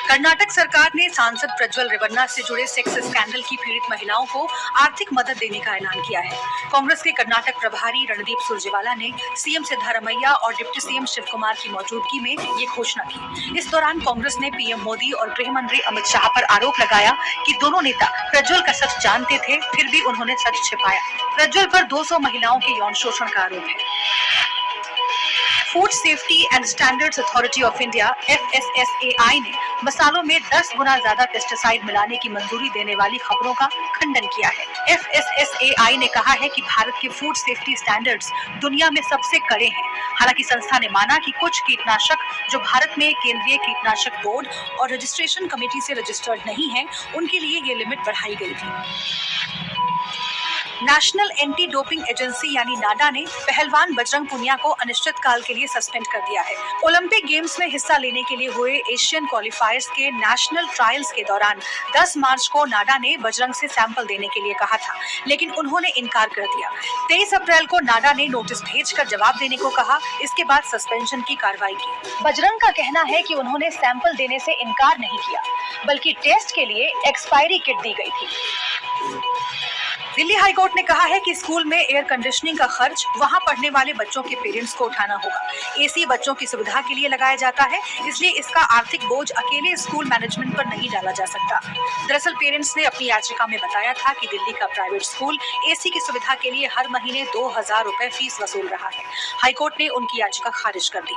कर्नाटक सरकार ने सांसद प्रज्वल रेवन्ना से जुड़े सेक्स स्कैंडल की पीड़ित महिलाओं को आर्थिक मदद देने का ऐलान किया है। कांग्रेस के कर्नाटक प्रभारी रणदीप सुरजेवाला ने सीएम सिद्धारमैया और डिप्टी सीएम शिव कुमार की मौजूदगी में ये घोषणा की। इस दौरान कांग्रेस ने पीएम मोदी और गृह मंत्री अमित शाह पर आरोप लगाया कि दोनों नेता प्रज्वल का सच जानते थे, फिर भी उन्होंने सच छिपाया। प्रज्वल पर 200 महिलाओं के यौन शोषण का आरोप है। Food safety and standards authority of India FSSAI ने मसालों में 10 गुना ज्यादा पेस्टिसाइड मिलाने की मंजूरी देने वाली खबरों का खंडन किया है। FSSAI ने कहा है कि भारत के फूड सेफ्टी स्टैंडर्ड्स दुनिया में सबसे कड़े हैं। हालांकि संस्था ने माना कि कुछ कीटनाशक जो भारत में केंद्रीय कीटनाशक बोर्ड और रजिस्ट्रेशन कमेटी से रजिस्टर्ड नहीं है, उनके लिए ये लिमिट बढ़ाई गई थी। नेशनल एंटी डोपिंग एजेंसी यानी नाडा ने पहलवान बजरंग पुनिया को अनिश्चितकाल के लिए सस्पेंड कर दिया है। ओलंपिक गेम्स में हिस्सा लेने के लिए हुए एशियन क्वालिफायर्स के नेशनल ट्रायल्स के दौरान 10 मार्च को नाडा ने बजरंग से सैंपल देने के लिए कहा था, लेकिन उन्होंने इनकार कर दिया। 23 अप्रैल को नाडा ने नोटिस भेजकर जवाब देने को कहा। इसके बाद सस्पेंशन की कार्रवाई की। बजरंग का कहना है कि उन्होंने सैंपल देने से इनकार नहीं किया, बल्कि टेस्ट के लिए एक्सपायरी किट दी गई थी। दिल्ली हाईकोर्ट ने कहा है कि स्कूल में एयर कंडीशनिंग का खर्च वहां पढ़ने वाले बच्चों के पेरेंट्स को उठाना होगा। एसी बच्चों की सुविधा के लिए लगाया जाता है, इसलिए इसका आर्थिक बोझ अकेले स्कूल मैनेजमेंट पर नहीं डाला जा सकता। दरअसल पेरेंट्स ने अपनी याचिका में बताया था कि दिल्ली का प्राइवेट स्कूल एसी की सुविधा के लिए हर महीने 2000 रुपए फीस वसूल रहा है। हाईकोर्ट ने उनकी याचिका खारिज कर दी।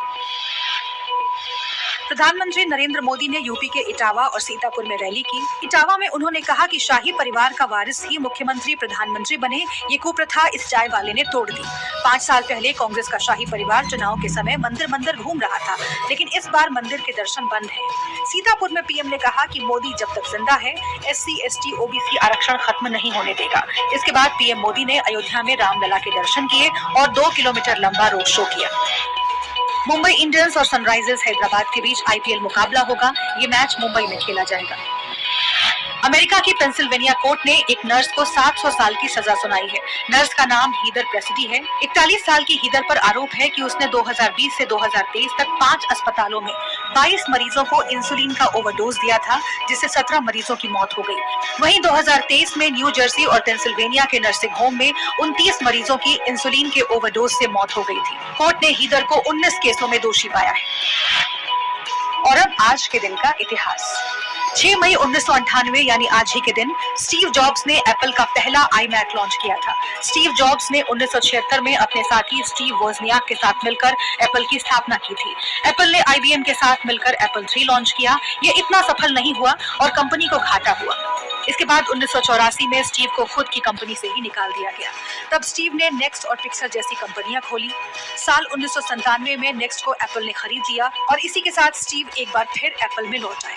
प्रधानमंत्री नरेंद्र मोदी ने यूपी के इटावा और सीतापुर में रैली की। इटावा में उन्होंने कहा कि शाही परिवार का वारिस ही मुख्यमंत्री प्रधानमंत्री बने, ये कुप्रथा इस चाय वाले ने तोड़ दी। 5 साल पहले कांग्रेस का शाही परिवार चुनाव के समय मंदिर मंदिर घूम रहा था, लेकिन इस बार मंदिर के दर्शन बंद हैं। सीतापुर में पीएम ने कहा कि मोदी जब तक जिंदा है SC, ST, OBC आरक्षण खत्म नहीं होने देगा। इसके बाद पीएम मोदी ने अयोध्या में रामलला के दर्शन किए और 2 किलोमीटर लंबा रोड शो किया। मुंबई इंडियंस और सनराइजर्स हैदराबाद के बीच IPL मुकाबला होगा। ये मैच मुंबई में खेला जाएगा। अमेरिका की पेंसिल्वेनिया कोर्ट ने एक नर्स को 700 साल की सजा सुनाई है। नर्स का नाम हीदर प्रेसिडी है। 41 साल की हीदर पर आरोप है कि उसने 2020 से 2023 तक 5 अस्पतालों में 22 मरीजों को इंसुलिन का ओवरडोज दिया था, जिससे 17 मरीजों की मौत हो गई। वहीं 2023 में न्यू जर्सी और पेंसिल्वेनिया के नर्सिंग होम में 29 मरीजों की इंसुलिन के ओवरडोज से मौत हो गई थी। कोर्ट ने हीदर को 19 केसों में दोषी पाया है। और अब आज के दिन का इतिहास। 6 मई 1998 यानी आज ही के दिन स्टीव जॉब्स ने एप्पल का पहला iMac लॉन्च किया था। स्टीव जॉब्स ने 1976 में अपने साथी स्टीव वोजनियाक के साथ मिलकर एप्पल की स्थापना की थी। एप्पल ने IBM के साथ मिलकर एप्पल III लॉन्च किया। ये इतना सफल नहीं हुआ और कंपनी को घाटा हुआ। इसके बाद 1984 में स्टीव को खुद की कंपनी से ही निकाल दिया गया। तब स्टीव ने नेक्स्ट और पिक्सर जैसी कंपनियां खोली। साल 1997 में नेक्स्ट को एप्पल ने खरीद लिया और इसी के साथ स्टीव एक बार फिर एप्पल में लौट आए।